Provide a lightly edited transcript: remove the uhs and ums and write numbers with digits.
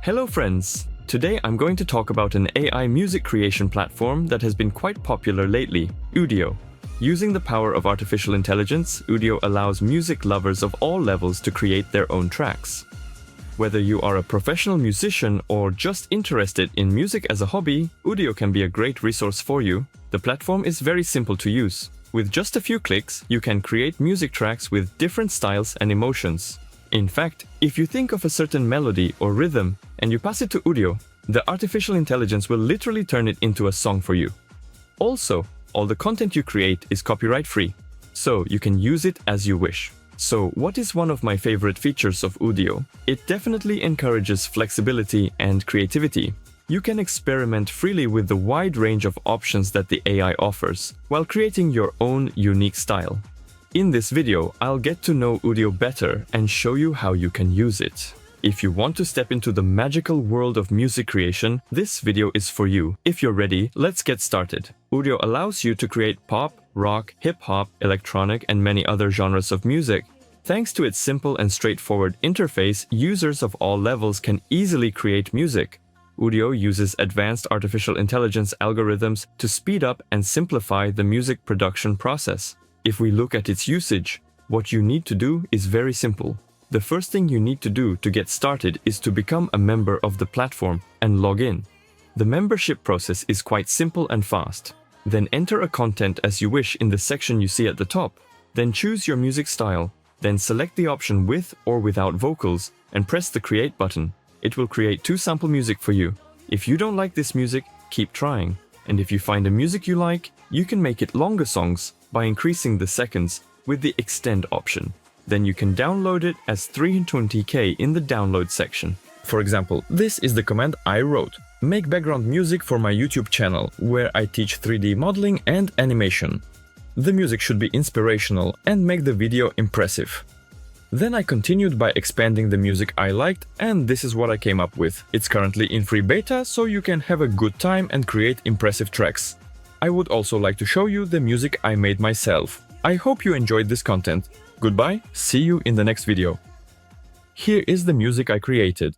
Hello friends! Today I'm going to talk about an AI music creation platform that has been quite popular lately, Udio. Using the power of artificial intelligence, Udio allows music lovers of all levels to create their own tracks. Whether you are a professional musician or just interested in music as a hobby, Udio can be a great resource for you. The platform is very simple to use. With just a few clicks, you can create music tracks with different styles and emotions. In fact, if you think of a certain melody or rhythm and you pass it to Udio, the artificial intelligence will literally turn it into a song for you. Also, all the content you create is copyright-free, so you can use it as you wish. So, what is one of my favorite features of Udio? It definitely encourages flexibility and creativity. You can experiment freely with the wide range of options that the AI offers, while creating your own unique style. In this video, I'll get to know Udio better and show you how you can use it. If you want to step into the magical world of music creation, this video is for you. If you're ready, let's get started. Udio allows you to create pop, rock, hip-hop, electronic, and many other genres of music. Thanks to its simple and straightforward interface, users of all levels can easily create music. Udio uses advanced artificial intelligence algorithms to speed up and simplify the music production process. If we look at its usage, what you need to do is very simple. The first thing you need to do to get started is to become a member of the platform and log in. The membership process is quite simple and fast. Then enter a content as you wish in the section you see at the top. Then choose your music style. Then select the option with or without vocals and press the Create button. It will create 2 sample music for you. If you don't like this music, keep trying. And if you find a music you like, you can make it longer songs by increasing the seconds with the Extend option. Then you can download it as 320k in the download section. For example, this is the command I wrote. Make background music for my YouTube channel, where I teach 3D modeling and animation. The music should be inspirational and make the video impressive. Then I continued by expanding the music I liked, and this is what I came up with. It's currently in free beta, so you can have a good time and create impressive tracks. I would also like to show you the music I made myself. I hope you enjoyed this content. Goodbye, see you in the next video. Here is the music I created.